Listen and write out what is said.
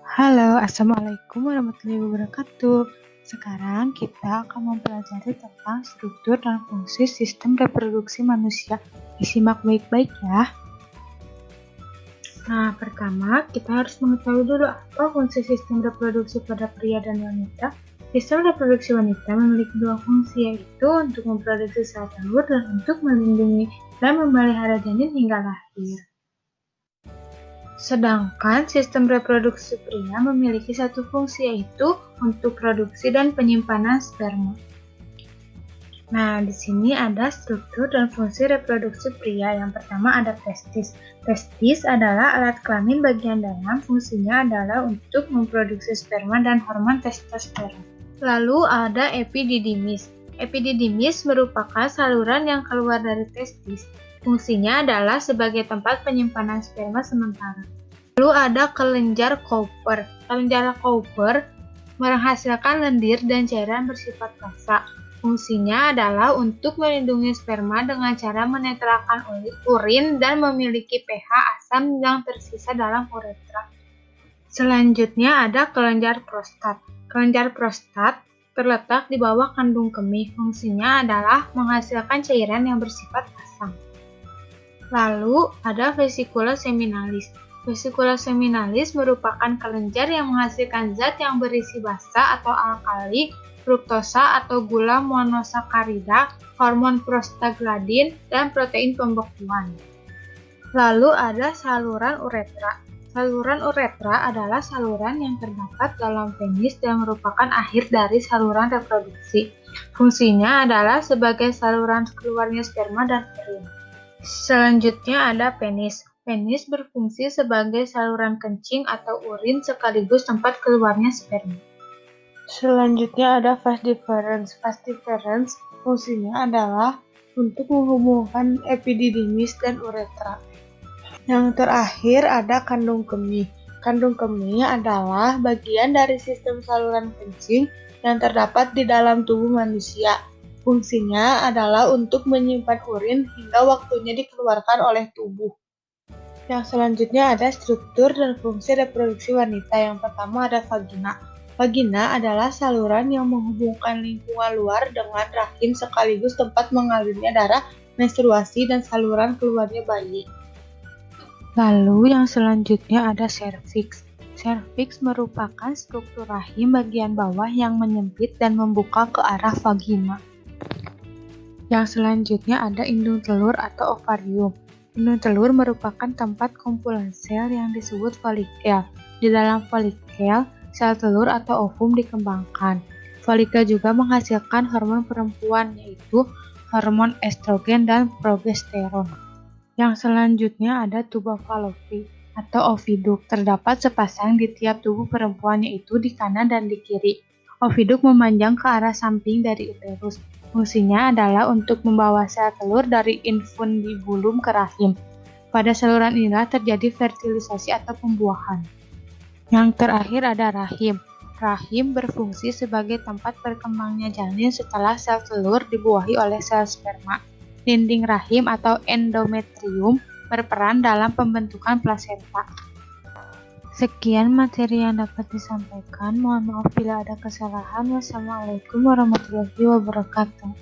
Halo, Assalamualaikum warahmatullahi wabarakatuh. Sekarang kita akan mempelajari tentang struktur dan fungsi sistem reproduksi manusia. Disimak baik-baik ya. Nah, pertama kita harus mengetahui dulu apa fungsi sistem reproduksi pada pria dan wanita. Sistem reproduksi wanita memiliki dua fungsi, yaitu untuk memproduksi sel telur dan untuk melindungi dan memelihara janin hingga lahir. Sedangkan sistem reproduksi pria memiliki satu fungsi, yaitu untuk produksi dan penyimpanan sperma. Nah, di sini ada struktur dan fungsi reproduksi pria. Yang pertama ada testis. Testis adalah alat kelamin bagian dalam, fungsinya adalah untuk memproduksi sperma dan hormon testosteron. Lalu ada epididymis. Epididymis merupakan saluran yang keluar dari testis. Fungsinya adalah sebagai tempat penyimpanan sperma sementara. Lalu ada kelenjar Cowper. Kelenjar Cowper menghasilkan lendir dan cairan bersifat basah. Fungsinya adalah untuk melindungi sperma dengan cara menetralkan urin dan memiliki pH asam yang tersisa dalam uretra. Selanjutnya ada kelenjar prostat. Kelenjar prostat terletak di bawah kandung kemih. Fungsinya adalah menghasilkan cairan yang bersifat asam. Lalu ada vesikula seminalis. Vesikula seminalis merupakan kelenjar yang menghasilkan zat yang berisi basa atau alkali, fruktosa atau gula monosakarida, hormon prostaglandin, dan protein pembekuan. Lalu ada saluran uretra. Saluran uretra adalah saluran yang terdapat dalam penis dan merupakan akhir dari saluran reproduksi. Fungsinya adalah sebagai saluran keluarnya sperma dan urin. Selanjutnya ada penis. Penis berfungsi sebagai saluran kencing atau urin sekaligus tempat keluarnya sperma. Selanjutnya ada vas deferens. Vas deferens fungsinya adalah untuk menghubungkan epididymis dan uretra. Yang terakhir ada kandung kemih. Kandung kemih adalah bagian dari sistem saluran kencing yang terdapat di dalam tubuh manusia. Fungsinya adalah untuk menyimpan urin hingga waktunya dikeluarkan oleh tubuh. Yang selanjutnya ada struktur dan fungsi reproduksi wanita. Yang pertama ada vagina. Vagina adalah saluran yang menghubungkan lingkungan luar dengan rahim sekaligus tempat mengalirnya darah, menstruasi, dan saluran keluarnya bayi. Lalu yang selanjutnya ada serviks. Serviks merupakan struktur rahim bagian bawah yang menyempit dan membuka ke arah vagina. Yang selanjutnya ada indung telur atau ovarium. Indung telur merupakan tempat kumpulan sel yang disebut folikel. Di dalam folikel, sel telur atau ovum dikembangkan. Folikel juga menghasilkan hormon perempuan, yaitu hormon estrogen dan progesteron. Yang selanjutnya ada tuba fallopi atau oviduk. Terdapat sepasang di tiap tubuh perempuan, yaitu di kanan dan di kiri. Oviduk memanjang ke arah samping dari uterus. Fungsinya adalah untuk membawa sel telur dari infundibulum ke rahim. Pada saluran inilah terjadi fertilisasi atau pembuahan. Yang terakhir ada rahim. Rahim berfungsi sebagai tempat berkembangnya janin setelah sel telur dibuahi oleh sel sperma. Dinding rahim atau endometrium berperan dalam pembentukan plasenta. Sekian materi yang dapat disampaikan. Mohon maaf bila ada kesalahan. Wassalamualaikum warahmatullahi wabarakatuh.